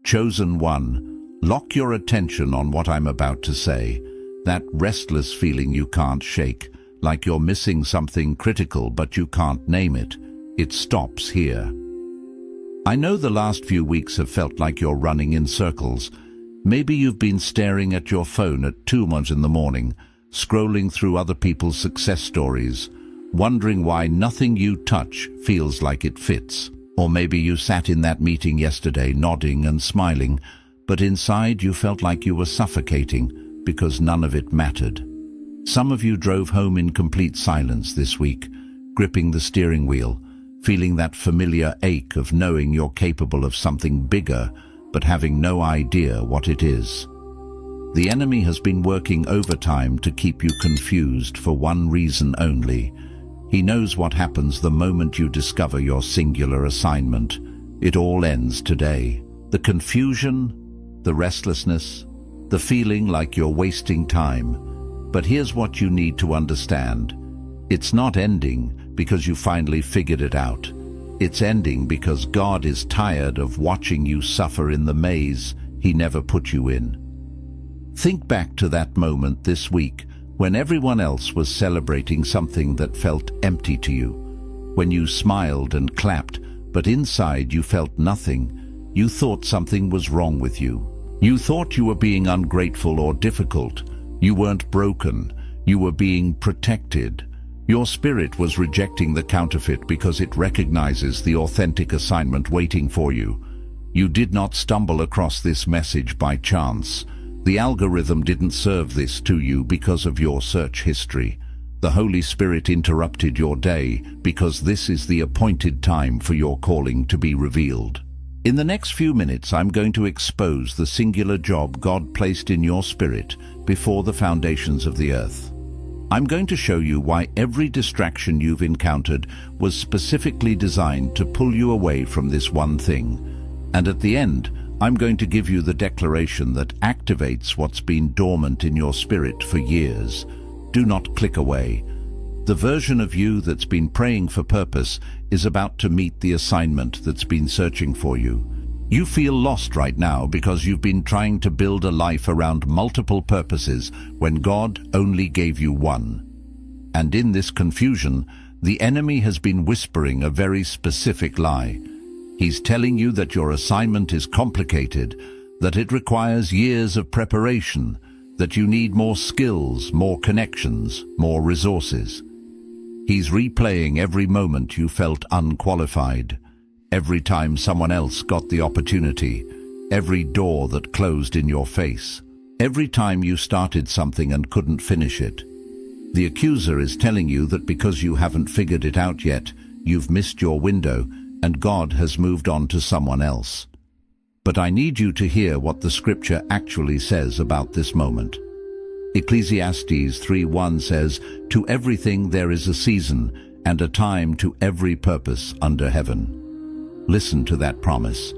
Chosen one, lock your attention on what I'm about to say. That restless feeling you can't shake, like you're missing something critical but you can't name it. It stops here. I know the last few weeks have felt like you're running in circles. Maybe you've been staring at your phone at 2 in the morning, scrolling through other people's success stories, wondering why nothing you touch feels like it fits. Or maybe you sat in that meeting yesterday nodding and smiling, but inside you felt like you were suffocating because none of it mattered. Some of you drove home in complete silence this week, gripping the steering wheel, feeling that familiar ache of knowing you're capable of something bigger, but having no idea what it is. The enemy has been working overtime to keep you confused for one reason only. He knows what happens the moment you discover your singular assignment. It all ends today. The confusion, the restlessness, the feeling like you're wasting time. But here's what you need to understand. It's not ending because you finally figured it out. It's ending because God is tired of watching you suffer in the maze He never put you in. Think back to that moment this week when everyone else was celebrating something that felt empty to you. When you smiled and clapped, but inside you felt nothing. You thought something was wrong with you. You thought you were being ungrateful or difficult. You weren't broken. You were being protected. Your spirit was rejecting the counterfeit because it recognizes the authentic assignment waiting for you. You did not stumble across this message by chance. The algorithm didn't serve this to you because of your search history. The Holy Spirit interrupted your day because this is the appointed time for your calling to be revealed. In the next few minutes, I'm going to expose the singular job God placed in your spirit before the foundations of the earth. I'm going to show you why every distraction you've encountered was specifically designed to pull you away from this one thing. And at the end, I'm going to give you the declaration that activates what's been dormant in your spirit for years. Do not click away. The version of you that's been praying for purpose is about to meet the assignment that's been searching for you. You feel lost right now because you've been trying to build a life around multiple purposes when God only gave you one. And in this confusion, the enemy has been whispering a very specific lie. He's telling you that your assignment is complicated, that it requires years of preparation, that you need more skills, more connections, more resources. He's replaying every moment you felt unqualified, every time someone else got the opportunity, every door that closed in your face, every time you started something and couldn't finish it. The accuser is telling you that because you haven't figured it out yet, you've missed your window and God has moved on to someone else. But I need you to hear what the scripture actually says about this moment. Ecclesiastes 3:1 says, "To everything there is a season, and a time to every purpose under heaven." Listen to that promise.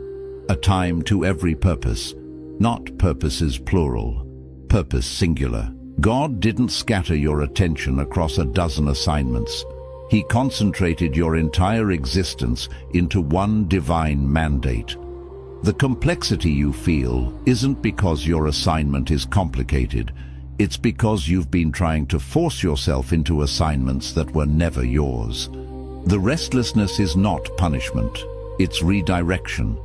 A time to every purpose, not purposes plural, purpose singular. God didn't scatter your attention across a dozen assignments. He concentrated your entire existence into one divine mandate. The complexity you feel isn't because your assignment is complicated. It's because you've been trying to force yourself into assignments that were never yours. The restlessness is not punishment. It's redirection.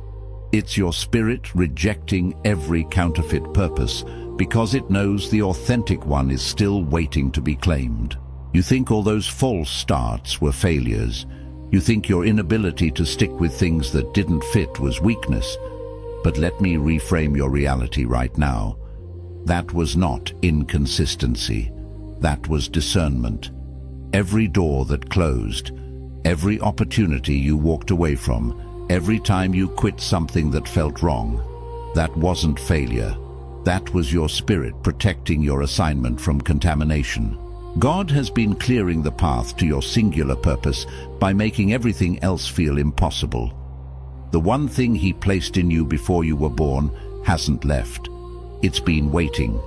It's your spirit rejecting every counterfeit purpose because it knows the authentic one is still waiting to be claimed. You think all those false starts were failures. You think your inability to stick with things that didn't fit was weakness. But let me reframe your reality right now. That was not inconsistency. That was discernment. Every door that closed, every opportunity you walked away from, every time you quit something that felt wrong, that wasn't failure. That was your spirit protecting your assignment from contamination. God has been clearing the path to your singular purpose by making everything else feel impossible. The one thing He placed in you before you were born hasn't left. It's been waiting.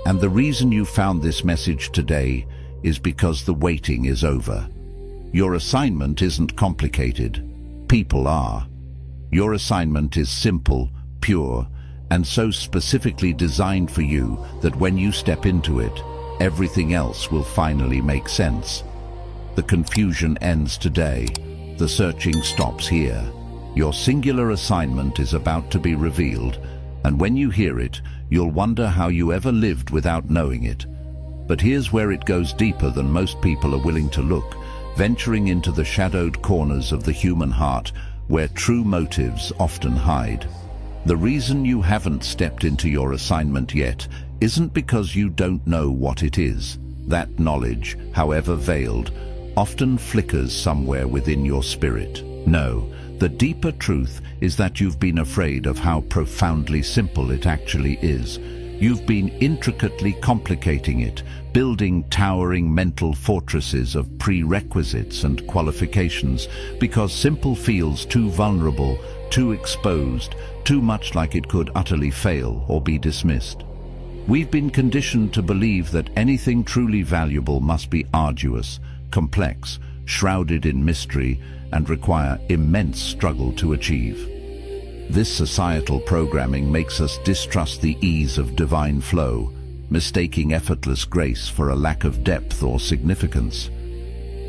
And the reason you found this message today is because the waiting is over. Your assignment isn't complicated. People are. Your assignment is simple, pure, and so specifically designed for you that when you step into it, everything else will finally make sense. The confusion ends today. The searching stops here. Your singular assignment is about to be revealed, and when you hear it, you'll wonder how you ever lived without knowing it. But here's where it goes deeper than most people are willing to look, venturing into the shadowed corners of the human heart, where true motives often hide. The reason you haven't stepped into your assignment yet isn't because you don't know what it is. That knowledge, however veiled, often flickers somewhere within your spirit. No, the deeper truth is that you've been afraid of how profoundly simple it actually is. You've been intricately complicating it, building towering mental fortresses of prerequisites and qualifications, because simple feels too vulnerable, too exposed, too much like it could utterly fail or be dismissed. We've been conditioned to believe that anything truly valuable must be arduous, complex, shrouded in mystery, and require immense struggle to achieve. This societal programming makes us distrust the ease of divine flow, mistaking effortless grace for a lack of depth or significance.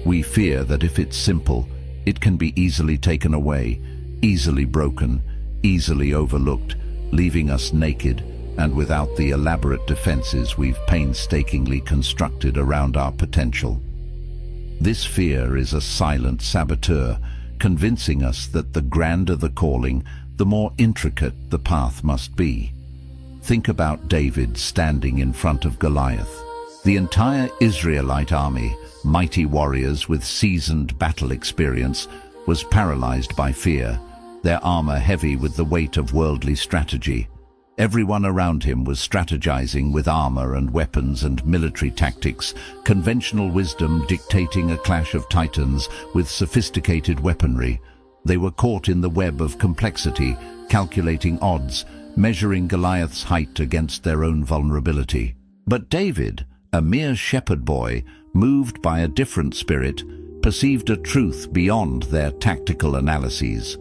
We fear that if it's simple, it can be easily taken away, easily broken, easily overlooked, leaving us naked and without the elaborate defenses we've painstakingly constructed around our potential. This fear is a silent saboteur, convincing us that the grander the calling, the more intricate the path must be. Think about David standing in front of Goliath. The entire Israelite army, mighty warriors with seasoned battle experience, was paralyzed by fear, their armor heavy with the weight of worldly strategy. Everyone around him was strategizing with armor and weapons and military tactics, conventional wisdom dictating a clash of titans with sophisticated weaponry. They were caught in the web of complexity, calculating odds, measuring Goliath's height against their own vulnerability. But David, a mere shepherd boy, moved by a different spirit, perceived a truth beyond their tactical analyses.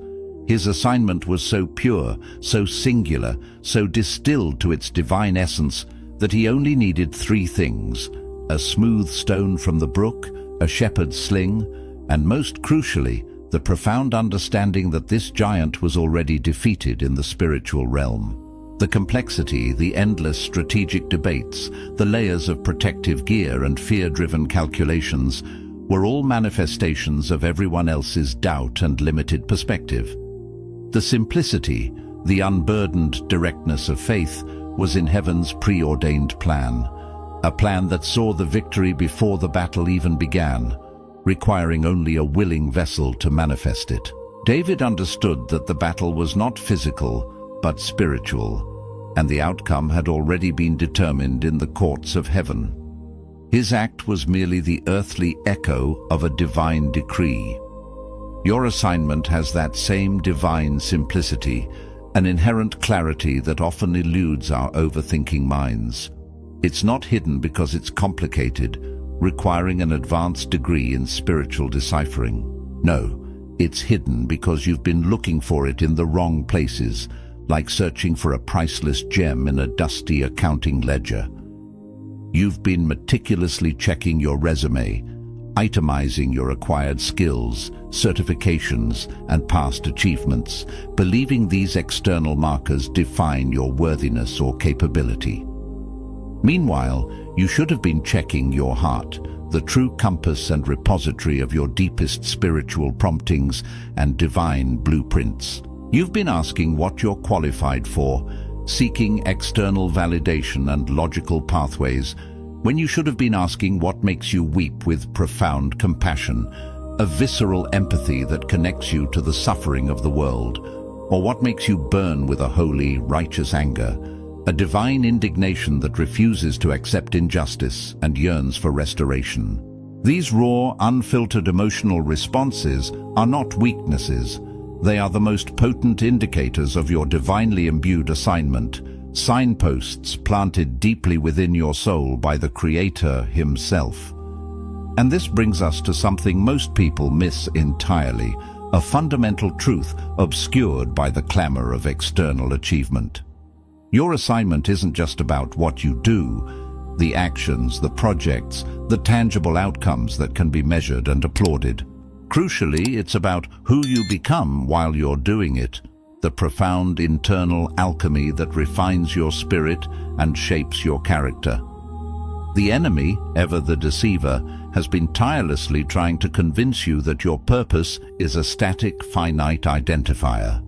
His assignment was so pure, so singular, so distilled to its divine essence that he only needed three things: a smooth stone from the brook, a shepherd's sling, and most crucially, the profound understanding that this giant was already defeated in the spiritual realm. The complexity, the endless strategic debates, the layers of protective gear and fear-driven calculations were all manifestations of everyone else's doubt and limited perspective. The simplicity, the unburdened directness of faith was in heaven's preordained plan, a plan that saw the victory before the battle even began, requiring only a willing vessel to manifest it. David understood that the battle was not physical, but spiritual, and the outcome had already been determined in the courts of heaven. His act was merely the earthly echo of a divine decree. Your assignment has that same divine simplicity, an inherent clarity that often eludes our overthinking minds. It's not hidden because it's complicated, requiring an advanced degree in spiritual deciphering. No, it's hidden because you've been looking for it in the wrong places, like searching for a priceless gem in a dusty accounting ledger. You've been meticulously checking your resume, itemizing your acquired skills, certifications, and past achievements, believing these external markers define your worthiness or capability. Meanwhile, you should have been checking your heart, the true compass and repository of your deepest spiritual promptings and divine blueprints. You've been asking what you're qualified for, seeking external validation and logical pathways, when you should have been asking what makes you weep with profound compassion, a visceral empathy that connects you to the suffering of the world, or what makes you burn with a holy, righteous anger, a divine indignation that refuses to accept injustice and yearns for restoration. These raw, unfiltered emotional responses are not weaknesses. They are the most potent indicators of your divinely imbued assignment, signposts planted deeply within your soul by the Creator himself. And this brings us to something most people miss entirely, a fundamental truth obscured by the clamor of external achievement. Your assignment isn't just about what you do, the actions, the projects, the tangible outcomes that can be measured and applauded. Crucially, it's about who you become while you're doing it, the profound internal alchemy that refines your spirit and shapes your character. The enemy, ever the deceiver, has been tirelessly trying to convince you that your purpose is a static, finite identifier,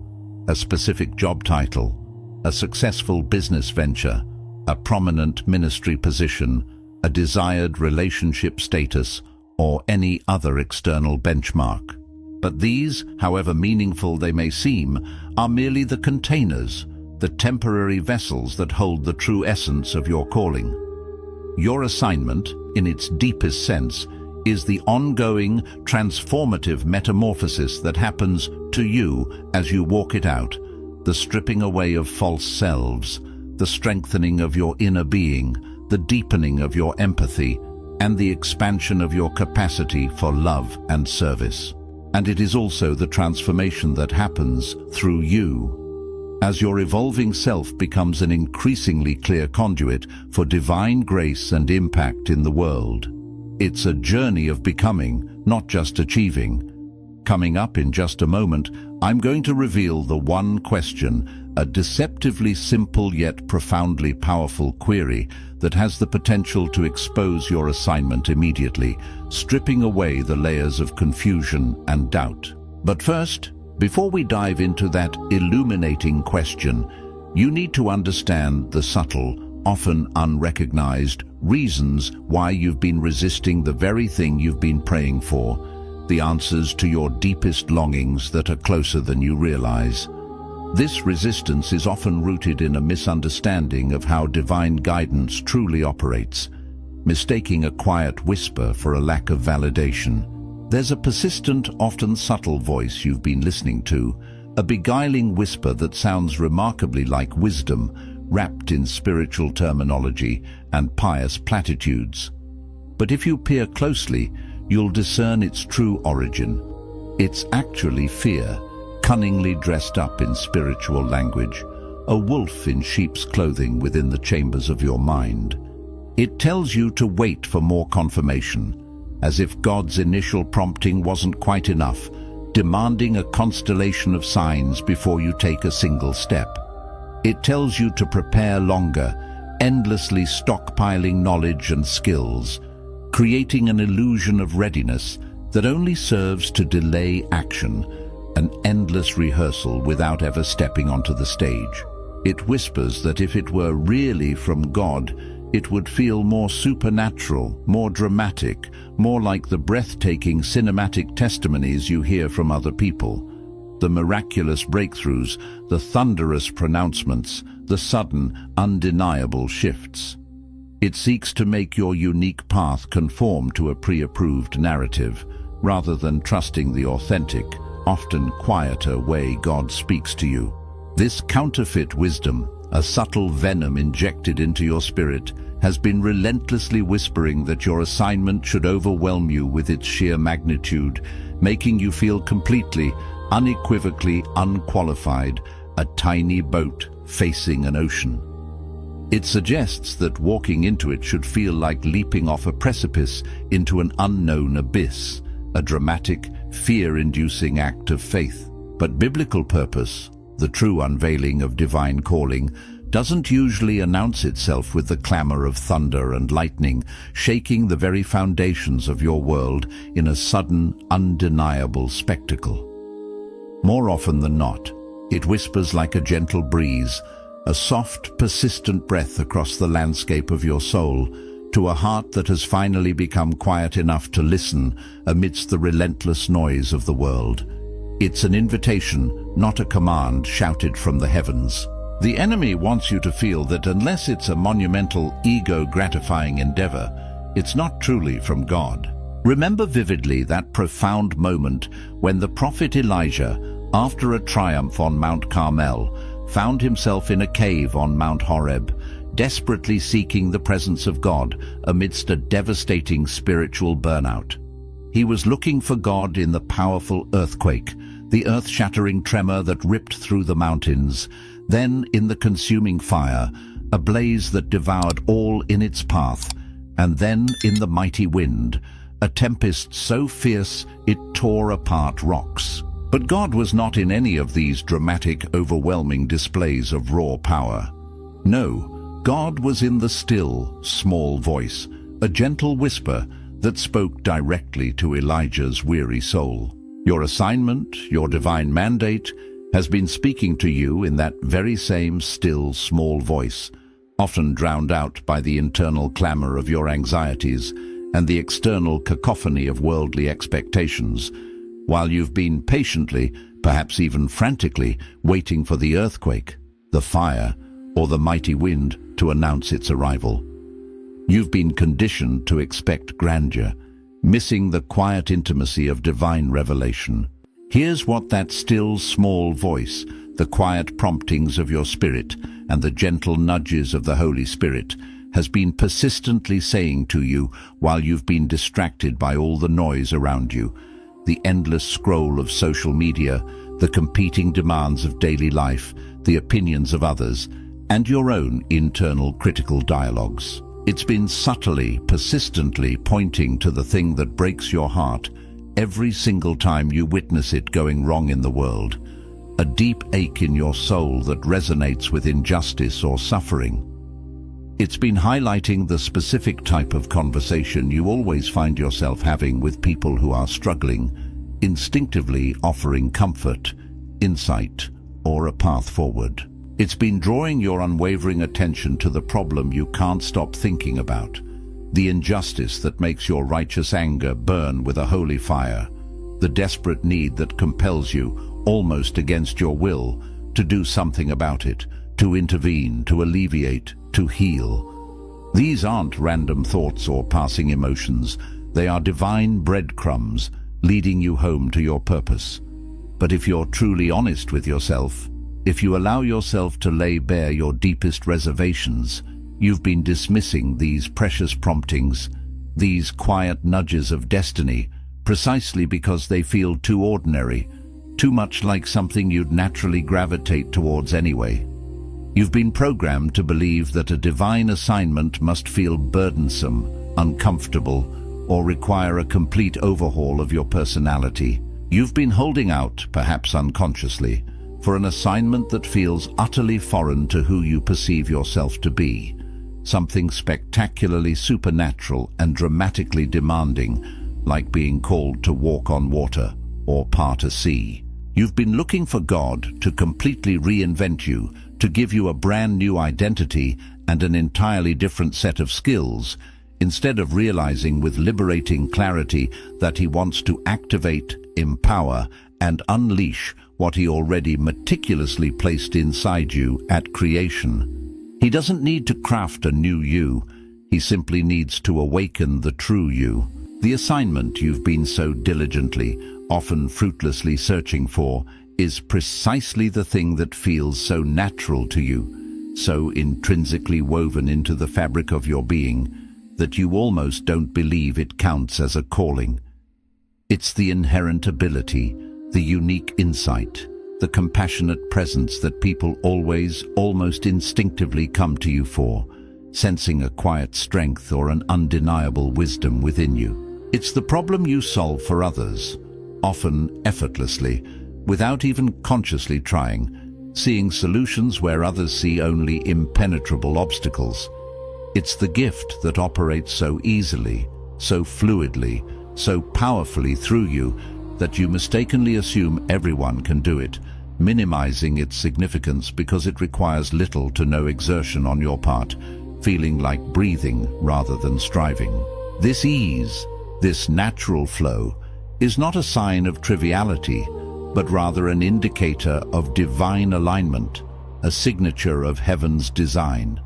a specific job title, a successful business venture, a prominent ministry position, a desired relationship status, or any other external benchmark. But these, however meaningful they may seem, are merely the containers, the temporary vessels that hold the true essence of your calling. Your assignment, in its deepest sense, is the ongoing, transformative metamorphosis that happens to you as you walk it out, the stripping away of false selves, the strengthening of your inner being, the deepening of your empathy, and the expansion of your capacity for love and service. And it is also the transformation that happens through you, as your evolving self becomes an increasingly clear conduit for divine grace and impact in the world. It's a journey of becoming, not just achieving. Coming up in just a moment, I'm going to reveal the one question, a deceptively simple yet profoundly powerful query that has the potential to expose your assignment immediately, stripping away the layers of confusion and doubt. But first, before we dive into that illuminating question, you need to understand the subtle, often unrecognized reasons why you've been resisting the very thing you've been praying for, the answers to your deepest longings that are closer than you realize. This resistance is often rooted in a misunderstanding of how divine guidance truly operates, mistaking a quiet whisper for a lack of validation. There's a persistent, often subtle voice you've been listening to, a beguiling whisper that sounds remarkably like wisdom, wrapped in spiritual terminology and pious platitudes. But if you peer closely, you'll discern its true origin. It's actually fear, cunningly dressed up in spiritual language, a wolf in sheep's clothing within the chambers of your mind. It tells you to wait for more confirmation, as if God's initial prompting wasn't quite enough, demanding a constellation of signs before you take a single step. It tells you to prepare longer, endlessly stockpiling knowledge and skills, creating an illusion of readiness that only serves to delay action, an endless rehearsal without ever stepping onto the stage. It whispers that if it were really from God, it would feel more supernatural, more dramatic, more like the breathtaking cinematic testimonies you hear from other people. The miraculous breakthroughs, the thunderous pronouncements, the sudden, undeniable shifts. It seeks to make your unique path conform to a pre-approved narrative, rather than trusting the authentic, often quieter way God speaks to you. This counterfeit wisdom, a subtle venom injected into your spirit, has been relentlessly whispering that your assignment should overwhelm you with its sheer magnitude, making you feel completely, unequivocally unqualified, a tiny boat facing an ocean. It suggests that walking into it should feel like leaping off a precipice into an unknown abyss, a dramatic, fear-inducing act of faith. But biblical purpose, the true unveiling of divine calling, doesn't usually announce itself with the clamor of thunder and lightning, shaking the very foundations of your world in a sudden, undeniable spectacle. More often than not, it whispers like a gentle breeze, a soft, persistent breath across the landscape of your soul, to a heart that has finally become quiet enough to listen amidst the relentless noise of the world. It's an invitation, not a command shouted from the heavens. The enemy wants you to feel that unless it's a monumental, ego-gratifying endeavor, it's not truly from God. Remember vividly that profound moment when the prophet Elijah, after a triumph on Mount Carmel, found himself in a cave on Mount Horeb, desperately seeking the presence of God amidst a devastating spiritual burnout. He was looking for God in the powerful earthquake, the earth-shattering tremor that ripped through the mountains, then in the consuming fire, a blaze that devoured all in its path, and then in the mighty wind, a tempest so fierce it tore apart rocks. But God was not in any of these dramatic, overwhelming displays of raw power. No, God was in the still, small voice, a gentle whisper that spoke directly to Elijah's weary soul. Your assignment, your divine mandate, has been speaking to you in that very same still, small voice, often drowned out by the internal clamor of your anxieties and the external cacophony of worldly expectations, while you've been patiently, perhaps even frantically, waiting for the earthquake, the fire, or the mighty wind to announce its arrival. You've been conditioned to expect grandeur, missing the quiet intimacy of divine revelation. Here's what that still, small voice, the quiet promptings of your spirit and the gentle nudges of the Holy Spirit, has been persistently saying to you while you've been distracted by all the noise around you, the endless scroll of social media, the competing demands of daily life, the opinions of others, and your own internal critical dialogues. It's been subtly, persistently pointing to the thing that breaks your heart every single time you witness it going wrong in the world, a deep ache in your soul that resonates with injustice or suffering. It's been highlighting the specific type of conversation you always find yourself having with people who are struggling, instinctively offering comfort, insight, or a path forward. It's been drawing your unwavering attention to the problem you can't stop thinking about, the injustice that makes your righteous anger burn with a holy fire, the desperate need that compels you, almost against your will, to do something about it, to intervene, to alleviate, to heal. These aren't random thoughts or passing emotions. They are divine breadcrumbs leading you home to your purpose. But if you're truly honest with yourself, if you allow yourself to lay bare your deepest reservations, you've been dismissing these precious promptings, these quiet nudges of destiny, precisely because they feel too ordinary, too much like something you'd naturally gravitate towards anyway. You've been programmed to believe that a divine assignment must feel burdensome, uncomfortable, or require a complete overhaul of your personality. You've been holding out, perhaps unconsciously, for an assignment that feels utterly foreign to who you perceive yourself to be, something spectacularly supernatural and dramatically demanding, like being called to walk on water or part a sea. You've been looking for God to completely reinvent you, to give you a brand new identity and an entirely different set of skills, instead of realizing with liberating clarity that He wants to activate, empower, and unleash what He already meticulously placed inside you at creation. He doesn't need to craft a new you. He simply needs to awaken the true you. The assignment you've been so diligently, often fruitlessly searching for, is precisely the thing that feels so natural to you, so intrinsically woven into the fabric of your being, that you almost don't believe it counts as a calling. It's the inherent ability, the unique insight, the compassionate presence that people always, almost instinctively come to you for, sensing a quiet strength or an undeniable wisdom within you. It's the problem you solve for others, often effortlessly, without even consciously trying, seeing solutions where others see only impenetrable obstacles. It's the gift that operates so easily, so fluidly, so powerfully through you that you mistakenly assume everyone can do it, minimizing its significance because it requires little to no exertion on your part, feeling like breathing rather than striving. This ease, this natural flow, is not a sign of triviality, but rather an indicator of divine alignment, a signature of heaven's design.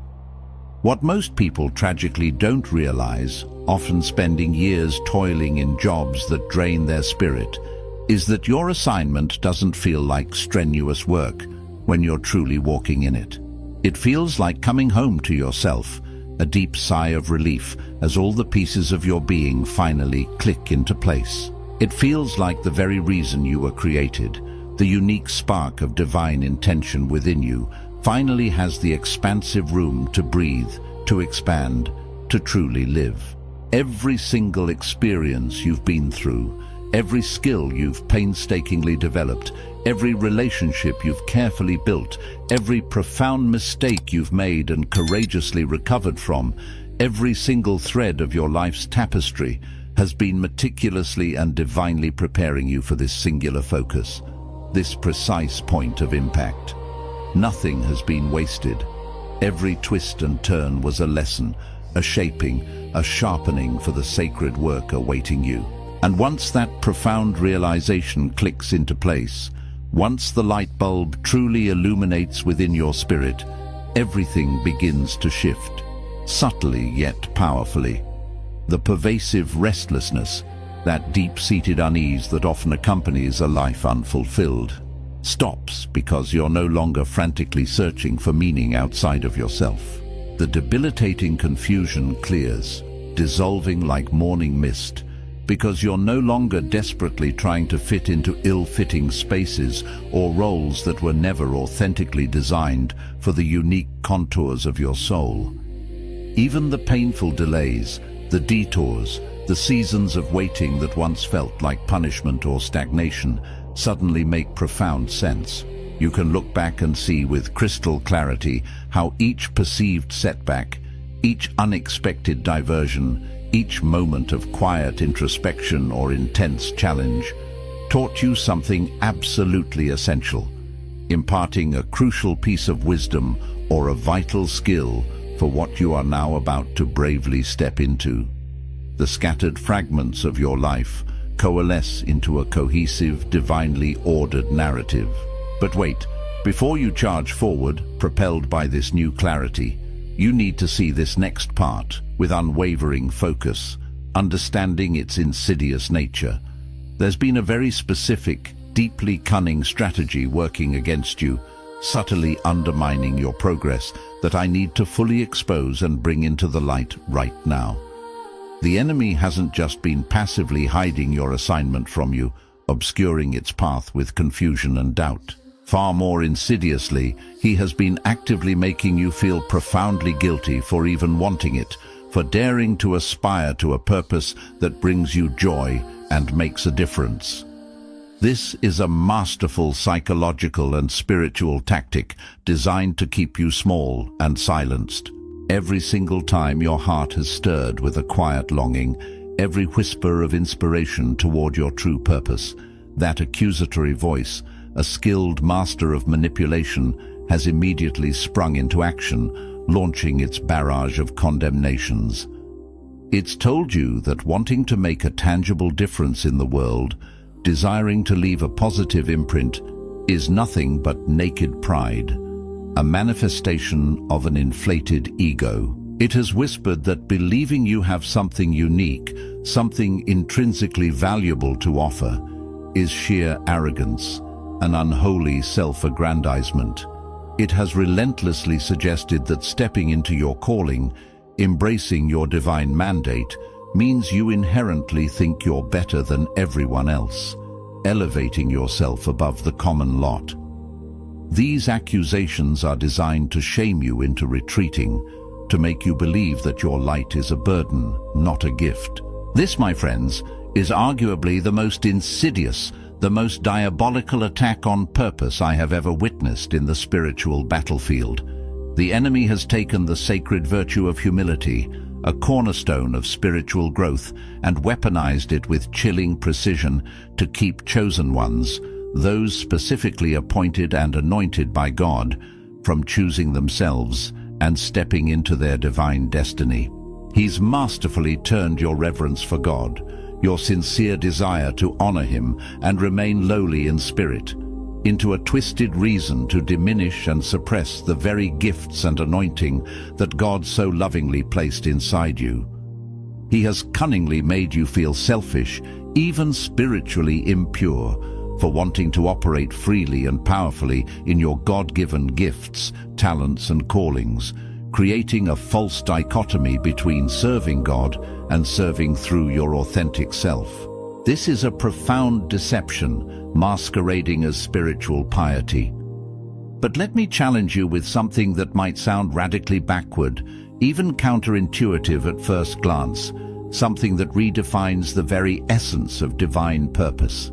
What most people tragically don't realize, often spending years toiling in jobs that drain their spirit, is that your assignment doesn't feel like strenuous work when you're truly walking in it. It feels like coming home to yourself, a deep sigh of relief as all the pieces of your being finally click into place. It feels like the very reason you were created, the unique spark of divine intention within you, finally has the expansive room to breathe, to expand, to truly live. Every single experience you've been through, every skill you've painstakingly developed, every relationship you've carefully built, every profound mistake you've made and courageously recovered from, every single thread of your life's tapestry has been meticulously and divinely preparing you for this singular focus, this precise point of impact. Nothing has been wasted. Every twist and turn was a lesson, a shaping, a sharpening for the sacred work awaiting you. And once that profound realization clicks into place, once the light bulb truly illuminates within your spirit, everything begins to shift, subtly yet powerfully. The pervasive restlessness, that deep-seated unease that often accompanies a life unfulfilled, stops because you're no longer frantically searching for meaning outside of yourself. The debilitating confusion clears, dissolving like morning mist, because you're no longer desperately trying to fit into ill-fitting spaces or roles that were never authentically designed for the unique contours of your soul. Even the painful delays, the detours, the seasons of waiting that once felt like punishment or stagnation suddenly make profound sense. You can look back and see with crystal clarity how each perceived setback, each unexpected diversion, each moment of quiet introspection or intense challenge taught you something absolutely essential, imparting a crucial piece of wisdom or a vital skill for what you are now about to bravely step into. The scattered fragments of your life coalesce into a cohesive, divinely ordered narrative. But wait, before you charge forward, propelled by this new clarity, you need to see this next part with unwavering focus, understanding its insidious nature. There's been a very specific, deeply cunning strategy working against you, subtly undermining your progress, that I need to fully expose and bring into the light right now. The enemy hasn't just been passively hiding your assignment from you, obscuring its path with confusion and doubt. Far more insidiously, he has been actively making you feel profoundly guilty for even wanting it, for daring to aspire to a purpose that brings you joy and makes a difference. This is a masterful psychological and spiritual tactic designed to keep you small and silenced. Every single time your heart has stirred with a quiet longing, every whisper of inspiration toward your true purpose, that accusatory voice, a skilled master of manipulation, has immediately sprung into action, launching its barrage of condemnations. It's told you that wanting to make a tangible difference in the world, desiring to leave a positive imprint, is nothing but naked pride, a manifestation of an inflated ego. It has whispered that believing you have something unique, something intrinsically valuable to offer, is sheer arrogance, an unholy self-aggrandizement. It has relentlessly suggested that stepping into your calling, embracing your divine mandate, means you inherently think you're better than everyone else, elevating yourself above the common lot. These accusations are designed to shame you into retreating, to make you believe that your light is a burden, not a gift. This, my friends, is arguably the most insidious, the most diabolical attack on purpose I have ever witnessed in the spiritual battlefield. The enemy has taken the sacred virtue of humility, a cornerstone of spiritual growth, and weaponized it with chilling precision to keep chosen ones, those specifically appointed and anointed by God, from choosing themselves and stepping into their divine destiny. He's masterfully turned your reverence for God, your sincere desire to honor Him and remain lowly in spirit, into a twisted reason to diminish and suppress the very gifts and anointing that God so lovingly placed inside you. He has cunningly made you feel selfish, even spiritually impure, for wanting to operate freely and powerfully in your God-given gifts, talents and callings, creating a false dichotomy between serving God and serving through your authentic self. This is a profound deception, masquerading as spiritual piety. But let me challenge you with something that might sound radically backward, even counterintuitive at first glance, something that redefines the very essence of divine purpose.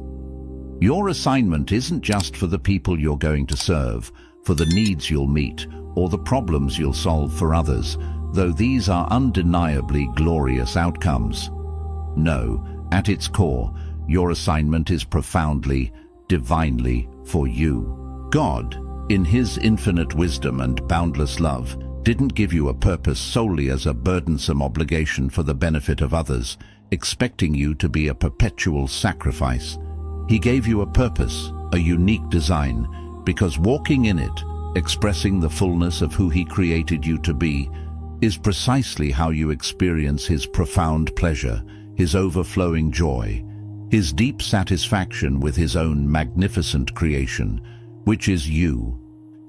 Your assignment isn't just for the people you're going to serve, for the needs you'll meet, or the problems you'll solve for others, though these are undeniably glorious outcomes. No, at its core, your assignment is profoundly, divinely for you. God, in His infinite wisdom and boundless love, didn't give you a purpose solely as a burdensome obligation for the benefit of others, expecting you to be a perpetual sacrifice. He gave you a purpose, a unique design, because walking in it, expressing the fullness of who He created you to be, is precisely how you experience His profound pleasure, His overflowing joy, His deep satisfaction with His own magnificent creation, which is you.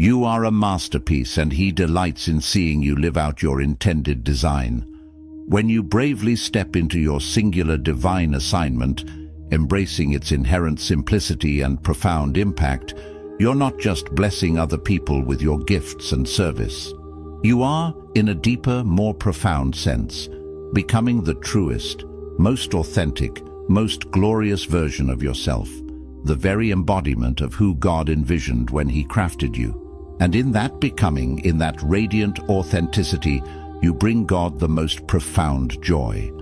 You are a masterpiece, and He delights in seeing you live out your intended design. When you bravely step into your singular divine assignment, embracing its inherent simplicity and profound impact, you're not just blessing other people with your gifts and service. You are, in a deeper, more profound sense, becoming the truest, most authentic, most glorious version of yourself, the very embodiment of who God envisioned when He crafted you. And in that becoming, in that radiant authenticity, you bring God the most profound joy.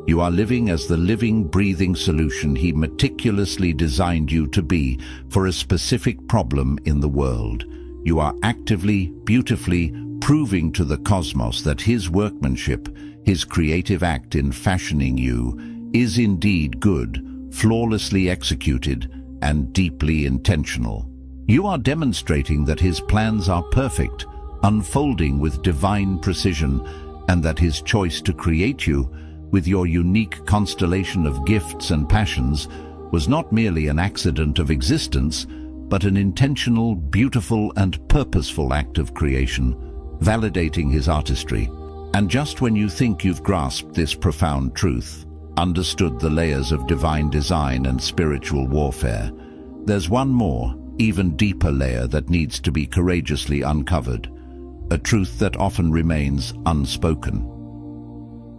You are living as the living, breathing solution He meticulously designed you to be for a specific problem in the world. You are actively, beautifully proving to the cosmos that His workmanship, His creative act in fashioning you, is indeed good, flawlessly executed, and deeply intentional. You are demonstrating that His plans are perfect, unfolding with divine precision, and that His choice to create you, with your unique constellation of gifts and passions, was not merely an accident of existence, but an intentional, beautiful, and purposeful act of creation, validating His artistry. And just when you think you've grasped this profound truth, understood the layers of divine design and spiritual warfare, there's one more, even deeper layer that needs to be courageously uncovered, a truth that often remains unspoken.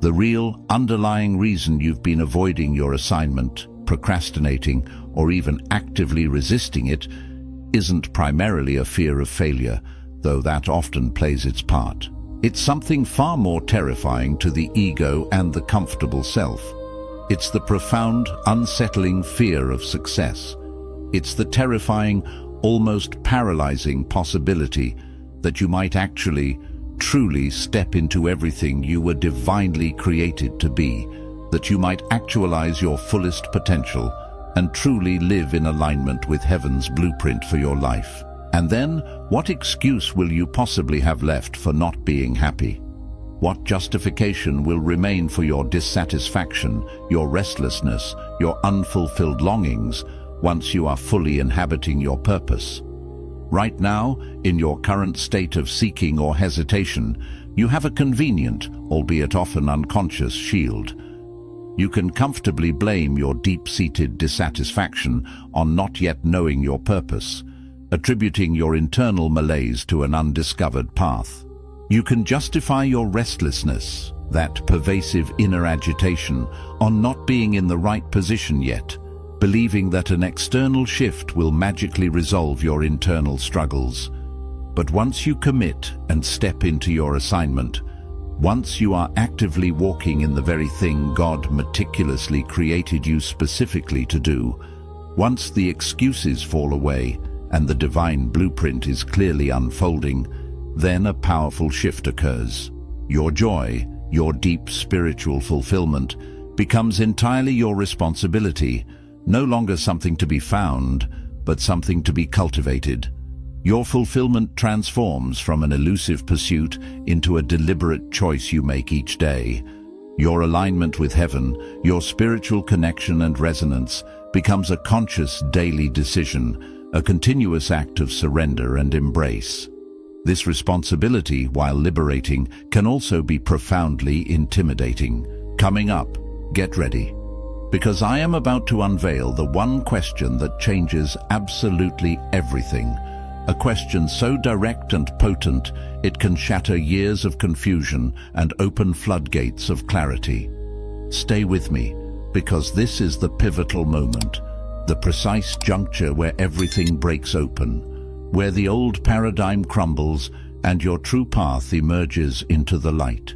The real, underlying reason you've been avoiding your assignment, procrastinating, or even actively resisting it, isn't primarily a fear of failure, though that often plays its part. It's something far more terrifying to the ego and the comfortable self. It's the profound, unsettling fear of success. It's the terrifying, almost paralyzing possibility that you might actually, truly step into everything you were divinely created to be, that you might actualize your fullest potential and truly live in alignment with heaven's blueprint for your life. And then, what excuse will you possibly have left for not being happy? What justification will remain for your dissatisfaction, your restlessness, your unfulfilled longings, once you are fully inhabiting your purpose? Right now, in your current state of seeking or hesitation, you have a convenient, albeit often unconscious, shield. You can comfortably blame your deep-seated dissatisfaction on not yet knowing your purpose, attributing your internal malaise to an undiscovered path. You can justify your restlessness, that pervasive inner agitation, on not being in the right position yet, believing that an external shift will magically resolve your internal struggles. But once you commit and step into your assignment, once you are actively walking in the very thing God meticulously created you specifically to do, once the excuses fall away and the divine blueprint is clearly unfolding, then a powerful shift occurs. Your joy, your deep spiritual fulfillment, becomes entirely your responsibility, no longer something to be found, but something to be cultivated. Your fulfillment transforms from an elusive pursuit into a deliberate choice you make each day. Your alignment with heaven, your spiritual connection and resonance, becomes a conscious daily decision, a continuous act of surrender and embrace. This responsibility, while liberating, can also be profoundly intimidating. Coming up, get ready. because I am about to unveil the one question that changes absolutely everything. A question so direct and potent, it can shatter years of confusion and open floodgates of clarity. Stay with me, because this is the pivotal moment, the precise juncture where everything breaks open, where the old paradigm crumbles and your true path emerges into the light.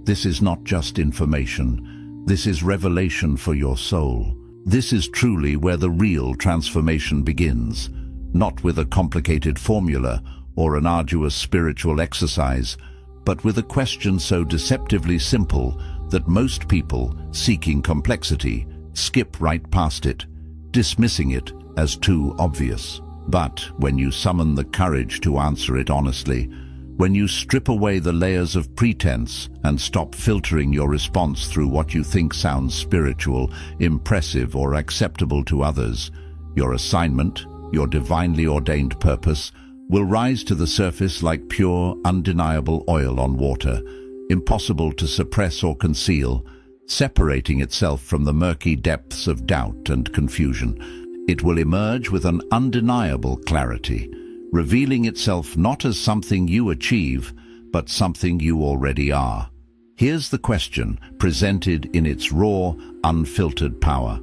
This is not just information, this is revelation for your soul. This is truly where the real transformation begins, not with a complicated formula or an arduous spiritual exercise, but with a question so deceptively simple that most people, seeking complexity, skip right past it, dismissing it as too obvious. But when you summon the courage to answer it honestly, when you strip away the layers of pretense and stop filtering your response through what you think sounds spiritual, impressive, or acceptable to others, your assignment, your divinely ordained purpose, will rise to the surface like pure, undeniable oil on water, impossible to suppress or conceal, separating itself from the murky depths of doubt and confusion. It will emerge with an undeniable clarity, revealing itself not as something you achieve, but something you already are. Here's the question, presented in its raw, unfiltered power.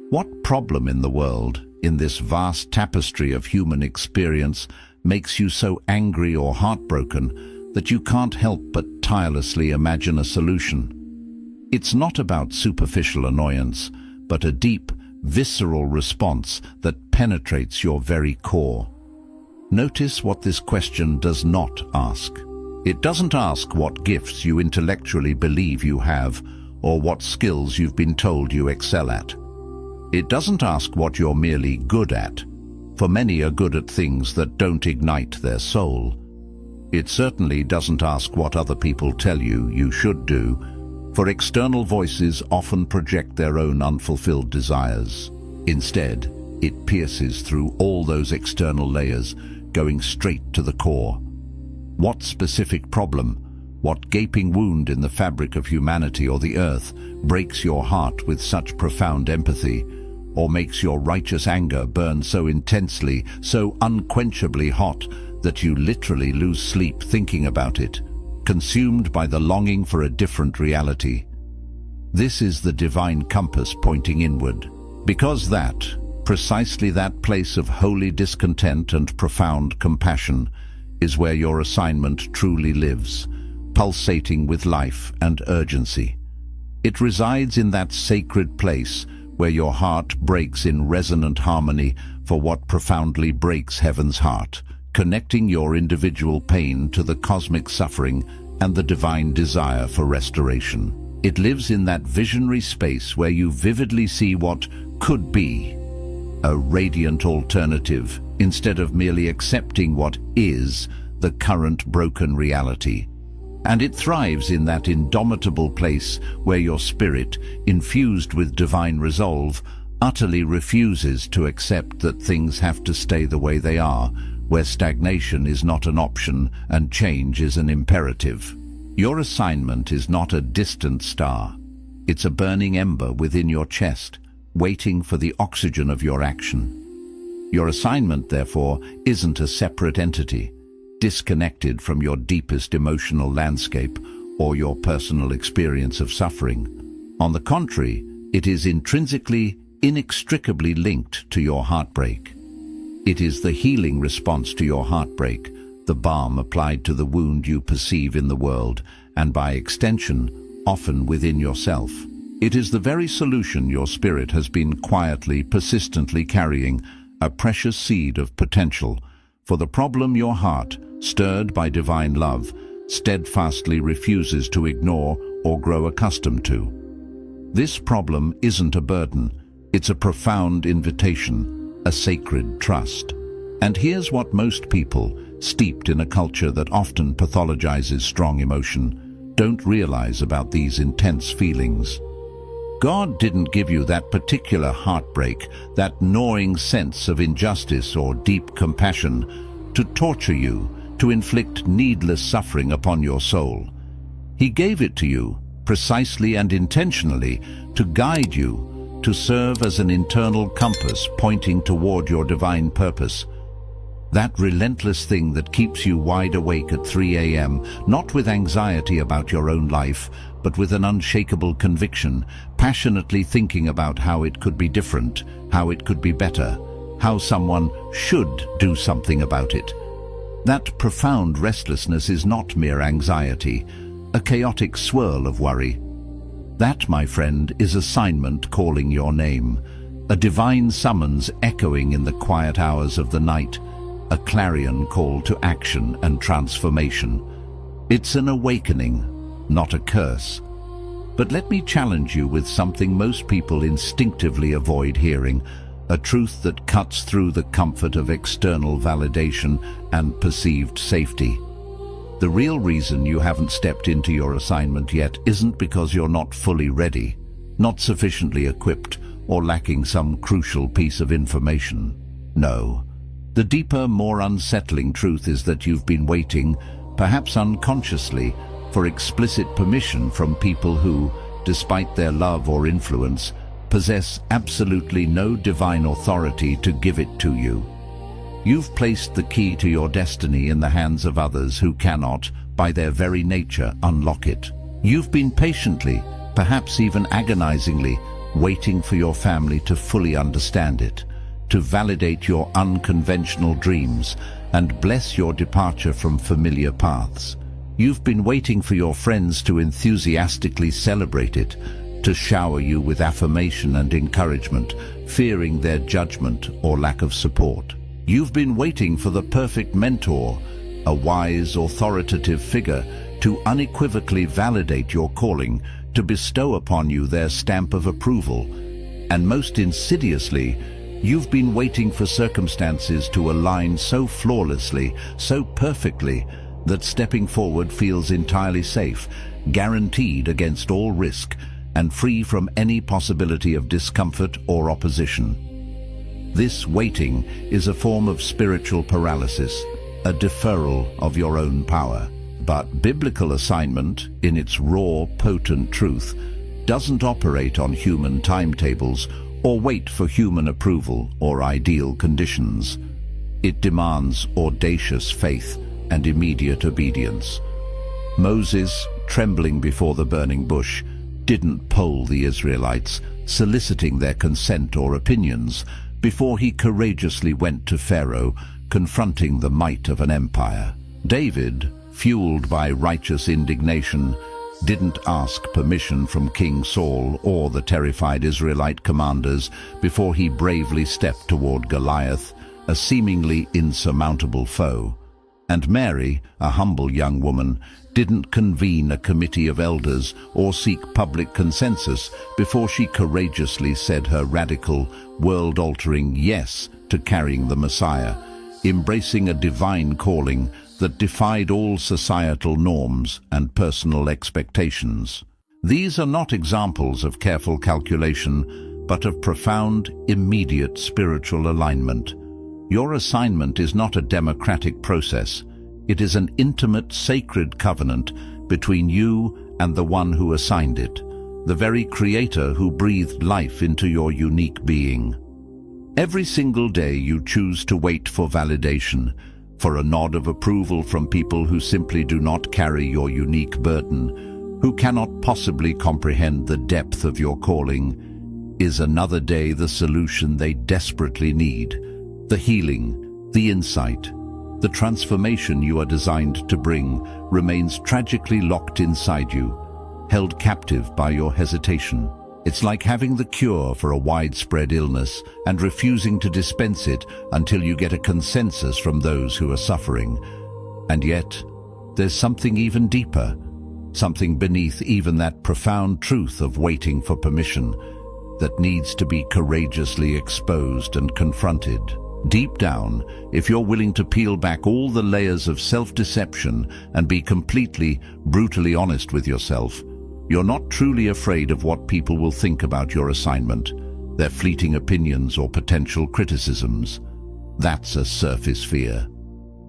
What problem in the world, in this vast tapestry of human experience, makes you so angry or heartbroken that you can't help but tirelessly imagine a solution? It's not about superficial annoyance, but a deep, visceral response that penetrates your very core. Notice what this question does not ask. It doesn't ask what gifts you intellectually believe you have, or what skills you've been told you excel at. It doesn't ask what you're merely good at, for many are good at things that don't ignite their soul. It certainly doesn't ask what other people tell you you should do, for external voices often project their own unfulfilled desires. Instead, it pierces through all those external layers, going straight to the core. What specific problem, what gaping wound in the fabric of humanity or the earth breaks your heart with such profound empathy, or makes your righteous anger burn so intensely, so unquenchably hot, that you literally lose sleep thinking about it, consumed by the longing for a different reality? This is the divine compass pointing inward, because precisely that place of holy discontent and profound compassion, is where your assignment truly lives, pulsating with life and urgency. It resides in that sacred place where your heart breaks in resonant harmony for what profoundly breaks heaven's heart, connecting your individual pain to the cosmic suffering and the divine desire for restoration. It lives in that visionary space where you vividly see what could be, a radiant alternative, instead of merely accepting what is the current broken reality. And it thrives in that indomitable place where your spirit, infused with divine resolve, utterly refuses to accept that things have to stay the way they are, where stagnation is not an option and change is an imperative. Your assignment is not a distant star. It's a burning ember within your chest, waiting for the oxygen of your action. Your assignment, therefore, isn't a separate entity, disconnected from your deepest emotional landscape or your personal experience of suffering. On the contrary, it is intrinsically, inextricably linked to your heartbreak. It is the healing response to your heartbreak, the balm applied to the wound you perceive in the world, and by extension, often within yourself. It is the very solution your spirit has been quietly, persistently carrying, a precious seed of potential, for the problem your heart, stirred by divine love, steadfastly refuses to ignore or grow accustomed to. This problem isn't a burden, it's a profound invitation, a sacred trust. And here's what most people, steeped in a culture that often pathologizes strong emotion, don't realize about these intense feelings. God didn't give you that particular heartbreak, that gnawing sense of injustice or deep compassion, to torture you, to inflict needless suffering upon your soul. He gave it to you, precisely and intentionally, to guide you, to serve as an internal compass pointing toward your divine purpose. That relentless thing that keeps you wide awake at 3 a.m., not with anxiety about your own life, but with an unshakable conviction, passionately thinking about how it could be different, how it could be better, how someone should do something about it. That profound restlessness is not mere anxiety, a chaotic swirl of worry. That, my friend, is assignment calling your name, a divine summons echoing in the quiet hours of the night, a clarion call to action and transformation. It's an awakening, not a curse. But let me challenge you with something most people instinctively avoid hearing, a truth that cuts through the comfort of external validation and perceived safety. The real reason you haven't stepped into your assignment yet isn't because you're not fully ready, not sufficiently equipped, or lacking some crucial piece of information. No. The deeper, more unsettling truth is that you've been waiting, perhaps unconsciously, for explicit permission from people who, despite their love or influence, possess absolutely no divine authority to give it to you. You've placed the key to your destiny in the hands of others who cannot, by their very nature, unlock it. You've been patiently, perhaps even agonizingly, waiting for your family to fully understand it, to validate your unconventional dreams and bless your departure from familiar paths. You've been waiting for your friends to enthusiastically celebrate it, to shower you with affirmation and encouragement, fearing their judgment or lack of support. You've been waiting for the perfect mentor, a wise, authoritative figure, to unequivocally validate your calling, to bestow upon you their stamp of approval. And most insidiously, you've been waiting for circumstances to align so flawlessly, so perfectly, that stepping forward feels entirely safe, guaranteed against all risk, and free from any possibility of discomfort or opposition. This waiting is a form of spiritual paralysis, a deferral of your own power. But biblical assignment, in its raw, potent truth, doesn't operate on human timetables or wait for human approval or ideal conditions. It demands audacious faith and immediate obedience. Moses, trembling before the burning bush, didn't poll the Israelites, soliciting their consent or opinions, before he courageously went to Pharaoh, confronting the might of an empire. David, fueled by righteous indignation, didn't ask permission from King Saul or the terrified Israelite commanders before he bravely stepped toward Goliath, a seemingly insurmountable foe. And Mary, a humble young woman, didn't convene a committee of elders or seek public consensus before she courageously said her radical, world-altering yes to carrying the Messiah, embracing a divine calling that defied all societal norms and personal expectations. These are not examples of careful calculation, but of profound, immediate spiritual alignment. Your assignment is not a democratic process. It is an intimate, sacred covenant between you and the one who assigned it, the very creator who breathed life into your unique being. Every single day you choose to wait for validation, for a nod of approval from people who simply do not carry your unique burden, who cannot possibly comprehend the depth of your calling, is another day the solution they desperately need, the healing, the insight, the transformation you are designed to bring remains tragically locked inside you, held captive by your hesitation. It's like having the cure for a widespread illness and refusing to dispense it until you get a consensus from those who are suffering. And yet, there's something even deeper, something beneath even that profound truth of waiting for permission that needs to be courageously exposed and confronted. Deep down, if you're willing to peel back all the layers of self-deception and be completely, brutally honest with yourself, you're not truly afraid of what people will think about your assignment, their fleeting opinions or potential criticisms. That's a surface fear.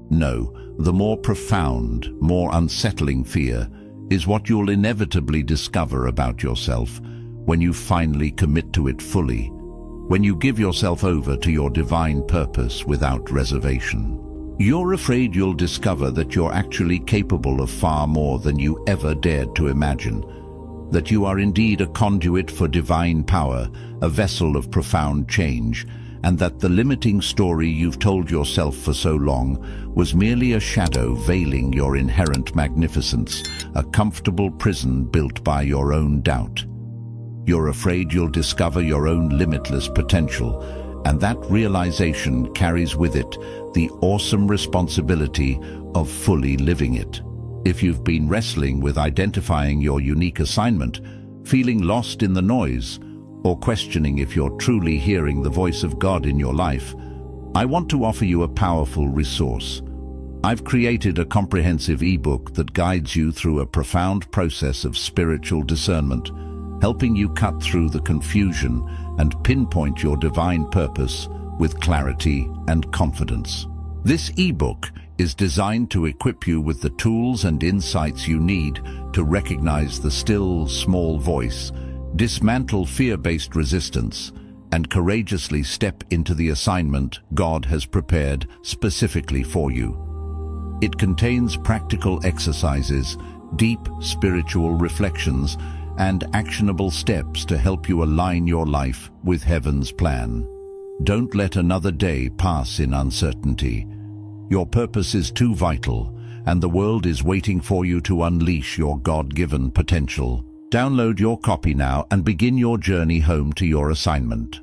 No, the more profound, more unsettling fear is what you'll inevitably discover about yourself when you finally commit to it fully, when you give yourself over to your divine purpose without reservation. You're afraid you'll discover that you're actually capable of far more than you ever dared to imagine, that you are indeed a conduit for divine power, a vessel of profound change, and that the limiting story you've told yourself for so long was merely a shadow veiling your inherent magnificence, a comfortable prison built by your own doubt. You're afraid you'll discover your own limitless potential, and that realization carries with it the awesome responsibility of fully living it. If you've been wrestling with identifying your unique assignment, feeling lost in the noise, or questioning if you're truly hearing the voice of God in your life, I want to offer you a powerful resource. I've created a comprehensive ebook that guides you through a profound process of spiritual discernment, helping you cut through the confusion and pinpoint your divine purpose with clarity and confidence. This ebook is designed to equip you with the tools and insights you need to recognize the still, small voice, dismantle fear-based resistance, and courageously step into the assignment God has prepared specifically for you. It contains practical exercises, deep spiritual reflections, and actionable steps to help you align your life with heaven's plan. Don't let another day pass in uncertainty. Your purpose is too vital, and the world is waiting for you to unleash your God-given potential. Download your copy now and begin your journey home to your assignment.